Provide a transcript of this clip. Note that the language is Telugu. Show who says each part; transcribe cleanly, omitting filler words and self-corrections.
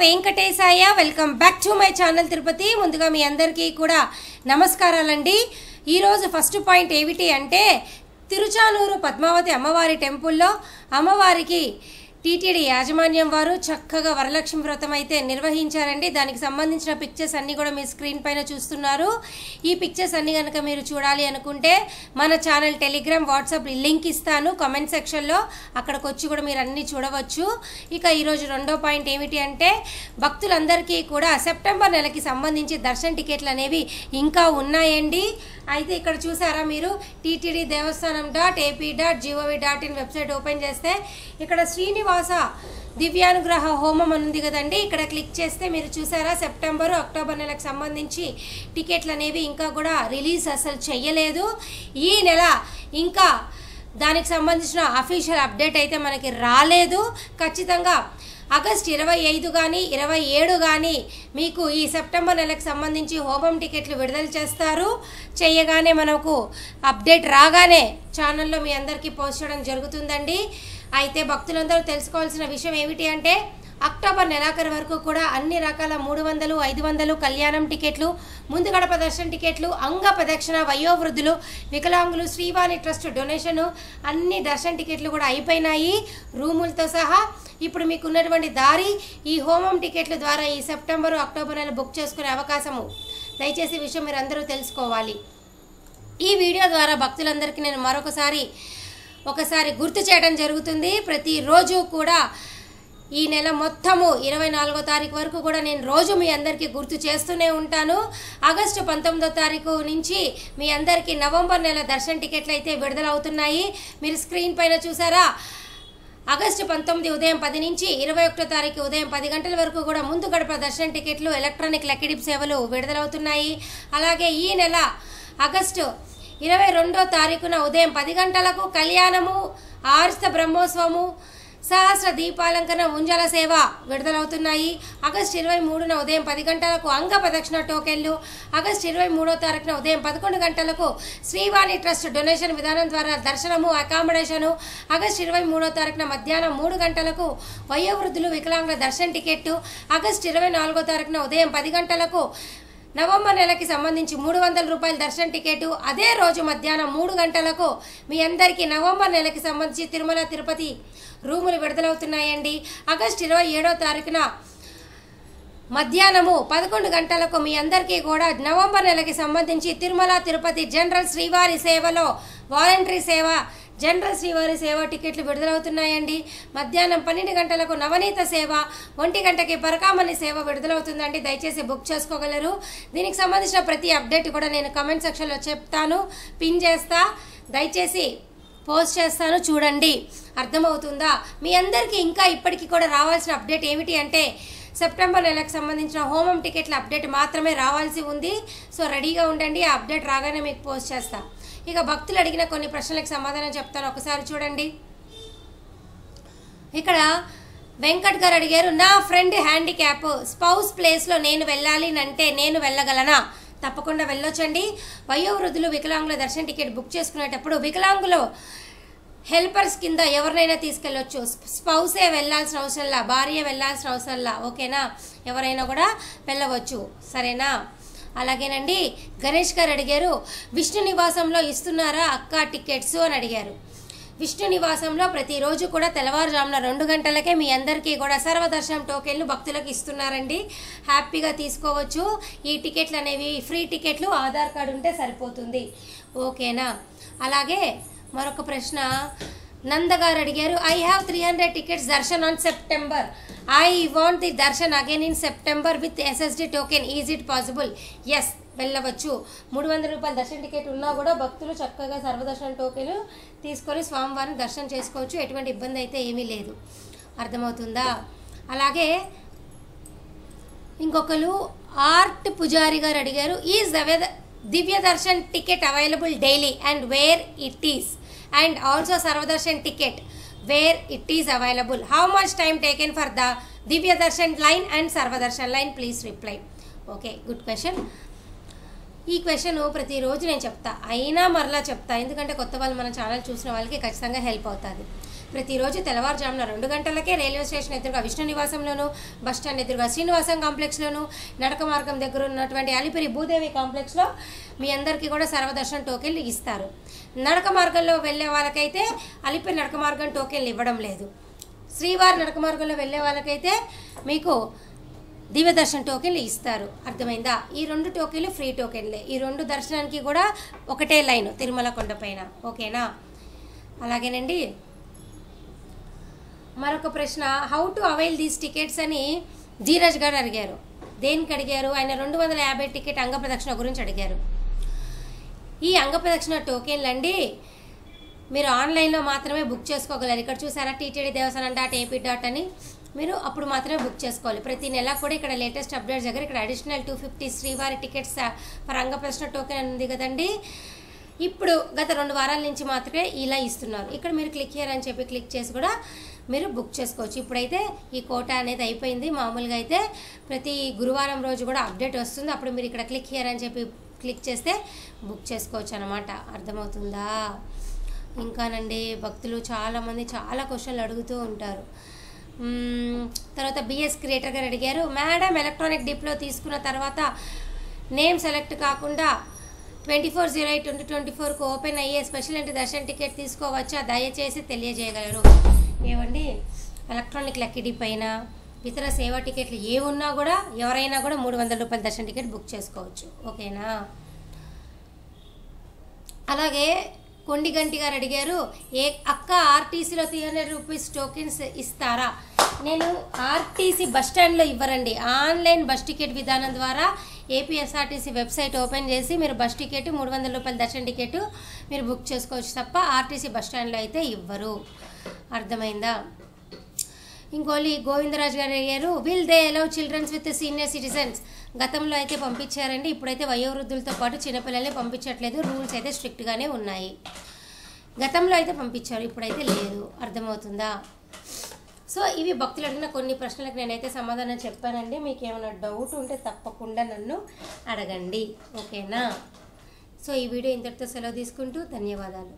Speaker 1: Venkatesaya welcome back to my channel Tirupati. ముందుగా మీ అందరికీ కూడా నమస్కారాలండి. ఈరోజు ఫస్ట్ పాయింట్ ఏమిటి అంటే తిరుచానూరు పద్మావతి అమ్మవారి టెంపుల్లో అమ్మవారికి టీటీడీ యాజమాన్యం వారు చక్కగా వరలక్ష్మి వ్రతం అయితే నిర్వహించారండి. దానికి సంబంధించిన పిక్చర్స్ అన్నీ కూడా మీ స్క్రీన్ పైన చూస్తున్నారు. ఈ పిక్చర్స్ అన్నీ కనుక మీరు చూడాలి అనుకుంటే మన ఛానల్ టెలిగ్రామ్ వాట్సాప్ లింక్ ఇస్తాను కామెంట్ సెక్షన్లో, అక్కడికి వచ్చి కూడా మీరు అన్నీ చూడవచ్చు. ఇక ఈరోజు రెండో పాయింట్ ఏమిటి అంటే భక్తులందరికీ కూడా సెప్టెంబర్ నెలకి సంబంధించి దర్శన టికెట్లు అనేవి ఇంకా ఉన్నాయండి. అయితే ఇక్కడ చూసారా మీరు టీటీడీ దేవస్థానం .ap.gov.in వెబ్సైట్ ఓపెన్ చేస్తే ఇక్కడ శ్రీనివాస దివ్యానుగ్రహ హోమం ఉంది కదండి, ఇక్కడ క్లిక్ చేస్తే మీరు చూసారా సెప్టెంబరు అక్టోబర్ నెలకు సంబంధించి టికెట్లు అనేవి ఇంకా కూడా రిలీజ్ అసలు చెయ్యలేదు. ఈ నెల ఇంకా దానికి సంబంధించిన అఫీషియల్ అప్డేట్ అయితే మనకి రాలేదు. ఖచ్చితంగా ఆగస్ట్ 25 కానీ 27 కానీ మీకు ఈ సెప్టెంబర్ నెలకు సంబంధించి హోమం టికెట్లు విడుదల చేస్తారు. చేయగానే మనకు అప్డేట్ రాగానే ఛానల్లో మీ అందరికీ పోస్ట్ చేయడం జరుగుతుందండి. అయితే భక్తులందరూ తెలుసుకోవాల్సిన విషయం ఏమిటి అంటే అక్టోబర్ నెలాఖరు వరకు కూడా అన్ని రకాల 300, 500 కళ్యాణం టికెట్లు, ముందు గడప దర్శన టికెట్లు, అంగ ప్రదక్షిణ, వయోవృద్ధులు, వికలాంగులు, శ్రీవాణి ట్రస్ట్ డొనేషను అన్ని దర్శన టికెట్లు కూడా అయిపోయినాయి రూములతో సహా. ఇప్పుడు మీకు ఉన్నటువంటి దారి ఈ హోమం టికెట్ల ద్వారా ఈ సెప్టెంబరు అక్టోబర్ నెల బుక్ చేసుకునే అవకాశము. దయచేసి ఈ విషయం మీరు అందరూ తెలుసుకోవాలి. ఈ వీడియో ద్వారా భక్తులందరికీ నేను ఒకసారి గుర్తు చేయడం జరుగుతుంది. ప్రతిరోజు కూడా ఈ నెల మొత్తము 24వ తారీఖు వరకు కూడా నేను రోజు మీ అందరికీ గుర్తు చేస్తూనే ఉంటాను. ఆగస్టు 19వ తారీఖు నుంచి మీ అందరికీ నవంబర్ నెల దర్శన టికెట్లు అయితే విడుదలవుతున్నాయి. మీరు స్క్రీన్ పైన చూసారా, ఆగస్టు 19 ఉదయం 10 నుంచి 21వ తారీఖు ఉదయం 10 గంటల వరకు కూడా ముందు గడప దర్శన టికెట్లు, ఎలక్ట్రానిక్ లక్కీ సేవలు విడుదలవుతున్నాయి. అలాగే ఈ నెల ఆగస్టు 22వ తారీఖున ఉదయం 10 గంటలకు కళ్యాణము, ఆర్స్త బ్రహ్మోత్సవము, సహస్ర దీపాలంకరణ, ఉంజల సేవ విడుదలవుతున్నాయి. ఆగస్టు 23న ఉదయం 10 గంటలకు అంగ ప్రదక్షిణ టోకెన్లు, ఆగస్టు 23వ తారీఖున ఉదయం 11 గంటలకు శ్రీవాణి ట్రస్ట్ డొనేషన్ విధానం ద్వారా దర్శనము, అకామిడేషను, ఆగస్టు 23వ తారీఖున మధ్యాహ్నం 3 గంటలకు వయోవృద్ధులు, వికలాంగుల దర్శన టికెట్టు, ఆగస్టు 24వ తారీఖున ఉదయం 10 గంటలకు నవంబర్ నెలకి సంబంధించి 300 రూపాయల దర్శన టికెట్. అదే రోజు మధ్యాహ్నం 3 గంటలకు మీ అందరికీ నవంబర్ నెలకి సంబంధించి తిరుమల తిరుపతి రూములు విడుదలవుతున్నాయండి. ఆగస్టు 27వ తారీఖున మధ్యాహ్నము 11 గంటలకు మీ అందరికీ కూడా నవంబర్ నెలకి సంబంధించి తిరుమల తిరుపతి జనరల్ శ్రీవారి సేవలో వాలంటరీ సేవ, జనరల్ శ్రీవారి సేవ టికెట్లు విడుదలవుతున్నాయండి. మధ్యాహ్నం 12 గంటలకు నవనీత సేవ, 1 గంటకి పరకామణి సేవ విడుదలవుతుందండి. దయచేసి బుక్ చేసుకోగలరు. దీనికి సంబంధించిన ప్రతి అప్డేట్ కూడా నేను కామెంట్ సెక్షన్లో చెప్తాను, పిన్ చేస్తా, దయచేసి పోస్ట్ చేస్తాను, చూడండి. అర్థమవుతుందా? మీ అందరికీ ఇంకా ఇప్పటికీ కూడా రావాల్సిన అప్డేట్ ఏమిటి అంటే సెప్టెంబర్ నెలకు సంబంధించిన హోమం టికెట్ల అప్డేట్ మాత్రమే రావాల్సి ఉంది. సో రెడీగా ఉండండి, ఆ అప్డేట్ రాగానే మీకు పోస్ట్ చేస్తా. ఇక భక్తులు అడిగిన కొన్ని ప్రశ్నలకు సమాధానం చెప్తాను, ఒకసారి చూడండి. ఇక్కడ వెంకట్ గారు అడిగారు, నా ఫ్రెండ్ హ్యాండిక్యాప్ స్పౌస్ ప్లేస్లో నేను వెళ్ళాలి అంటే నేను వెళ్ళగలనా? తప్పకుండా వెళ్ళొచ్చండి. వయోవృద్ధులు, వికలాంగుల దర్శన టికెట్ బుక్ చేసుకునేటప్పుడు వికలాంగులు హెల్పర్స్ కింద ఎవరినైనా తీసుకెళ్ళొచ్చు. స్పౌసే వెళ్ళాల్సిన అవసరంలా, భార్య వెళ్ళాల్సిన అవసరంలా, ఓకేనా? ఎవరైనా కూడా వెళ్ళవచ్చు, సరేనా? అలాగేనండి. గణేష్ గారు అడిగారు, విష్ణు నివాసంలో ఇస్తున్నారా అక్క టికెట్స్ అని అడిగారు. విష్ణు నివాసంలో ప్రతిరోజు కూడా తెల్లవారుజామున 2 గంటలకే మీ అందరికీ కూడా సర్వదర్శనం టోకెన్లు భక్తులకు ఇస్తున్నారండి. హ్యాపీగా తీసుకోవచ్చు. ఈ టికెట్లు అనేవి ఫ్రీ టికెట్లు, ఆధార్ కార్డు ఉంటే సరిపోతుంది, ఓకేనా? అలాగే మరొక ప్రశ్న నందగారు అడిగారు, I have 300 tickets darshan on September. I want the darshan again in September with SSD token. Is it possible? Yes, వెళ్ళవచ్చు. 300 రూపాయల దర్శన టికెట్ ఉన్నా కూడా భక్తులు చక్కగా సర్వదర్శన టోకెన్ తీసుకొని స్వామివారిని దర్శనం చేసుకోవచ్చు. ఎటువంటి ఇబ్బంది అయితే ఏమీ లేదు. అర్థమవుతుందా? అలాగే ఇంకొకరు ఆర్ట్ పుజారి గారు అడిగారు, is Divya darshan ticket available daily and where it is, and also sarvadarshan ticket where it is available, how much time taken for the Divya darshan line and sarvadarshan line, please reply. Okay, good question. ఈ క్వశ్చన్ ప్రతిరోజు నేను చెప్తా, అయినా మరలా చెప్తా, ఎందుకంటే కొత్త వాళ్ళు మన ఛానల్ చూసిన వాళ్ళకి ఖచ్చితంగా హెల్ప్ అవుతుంది. ప్రతిరోజు తెల్లవారుజామున 2 గంటలకే రైల్వే స్టేషన్ ఎదురుగా విష్ణు నివాసంలోను, బస్టాండ్ ఎదురుగా శ్రీనివాసం కాంప్లెక్స్లోను, నడక మార్గం దగ్గర ఉన్నటువంటి అలిపిరి భూదేవి కాంప్లెక్స్లో మీ అందరికీ కూడా సర్వదర్శన్ టోకెన్లు ఇస్తారు. నడక మార్గంలో వెళ్ళే వాళ్ళకైతే అలిపిరి నడక మార్గం టోకెన్లు ఇవ్వడం లేదు. శ్రీవారి నడక మార్గంలో వెళ్ళే వాళ్ళకైతే మీకు దివ్యదర్శన్ టోకెన్లు ఇస్తారు. అర్థమైందా? ఈ 2 టోకెన్లు ఫ్రీ టోకెన్లే. ఈ 2 దర్శనానికి కూడా ఒకటే లైన్ తిరుమల కొండపైన. ఓకేనా? అలాగేనండి. మరొక ప్రశ్న, how to avail these tickets అని ధీరజ్ గారు అడిగారు. దేనికి అడిగారు? ఆయన 250 టికెట్ అంగప్రదక్షిణ గురించి అడిగారు. ఈ అంగప్రదక్షిణ టోకెన్లు అండి మీరు ఆన్లైన్లో మాత్రమే బుక్ చేసుకోగలరు. ఇక్కడ చూసారా ttddevasanam.ap అని, మీరు అప్పుడు మాత్రమే బుక్ చేసుకోవాలి. ప్రతి నెల కూడా ఇక్కడ లేటెస్ట్ అప్డేట్స్ దగ్గర ఇక్కడ అడిషనల్ 250 శ్రీవారి టికెట్స్ ఫర్ అంగప్రదక్షిణ టోకెన్ అని ఉంది కదండి. ఇప్పుడు గత 2 వారాల నుంచి మాత్రమే ఇలా ఇస్తున్నారు. ఇక్కడ మీరు క్లిక్ హియర్ అని చెప్పి క్లిక్ చేసి కూడా మీరు బుక్ చేసుకోవచ్చు. ఇప్పుడైతే ఈ కోటా అనేది అయిపోయింది. మామూలుగా అయితే ప్రతి గురువారం రోజు కూడా అప్డేట్ వస్తుంది. అప్పుడు మీరు ఇక్కడ క్లిక్ హియర్ అని చెప్పి క్లిక్ చేస్తే బుక్ చేసుకోవచ్చు అన్నమాట. అర్థమవుతుందా? ఇంకానండి భక్తులు చాలామంది చాలా క్వశ్చన్లు అడుగుతూ ఉంటారు. తర్వాత బిఎస్ క్రియేటర్ గారు అడిగారు, మేడం ఎలక్ట్రానిక్ డిప్లో తీసుకున్న తర్వాత నేమ్ సెలెక్ట్ కాకుండా 24/08/2024కు ఓపెన్ అయ్యే స్పెషల్ ఎంట్రీ దర్శన్ టికెట్ తీసుకోవచ్చా? దయచేసి తెలియజేయగలరు. ఏమండి, ఎలక్ట్రానిక్ లక్కీ డిప్ అయినా ఇతర సేవా టికెట్లు ఏ ఉన్నా కూడా ఎవరైనా కూడా 300 రూపాయల దర్శన్ టికెట్ బుక్ చేసుకోవచ్చు. ఓకేనా? అలాగే కొండిగంటి గారు అడిగారు, అక్క ఆర్టీసీలో 300 రూపీస్ టోకెన్స్ ఇస్తారా? నేను ఆర్టీసీ బస్ స్టాండ్లో ఇవ్వరండి. ఆన్లైన్ బస్ టికెట్ విధానం ద్వారా ఏపీఎస్ఆర్టీసీ వెబ్సైట్ ఓపెన్ చేసి మీరు బస్ టికెట్ 300 రూపాయల దర్శన్ టికెట్ మీరు బుక్ చేసుకోవచ్చు తప్ప ఆర్టీసీ బస్ స్టాండ్లో అయితే ఇవ్వరు. అర్థమైందా? ఇంకోలి గోవిందరాజు గారు అడిగారు, will they allow childrens with senior citizens? గతంలో అయితే పంపించారండి. ఇప్పుడైతే వయోవృద్ధులతో పాటు చిన్నపిల్లల్ని పంపించట్లేదు. రూల్స్ అయితే స్ట్రిక్ట్గానే ఉన్నాయి. గతంలో అయితే పంపించారు, ఇప్పుడైతే లేదు. అర్థమవుతుందా? సో ఇవి భక్తులు అడిగిన కొన్ని ప్రశ్నలకు నేనైతే సమాధానం చెప్పానండి. మీకు ఏమైనా డౌట్ ఉంటే తప్పకుండా నన్ను అడగండి. ఓకేనా? సో ఈ వీడియో ఇంతటితో సెలవు తీసుకుంటూ ధన్యవాదాలు.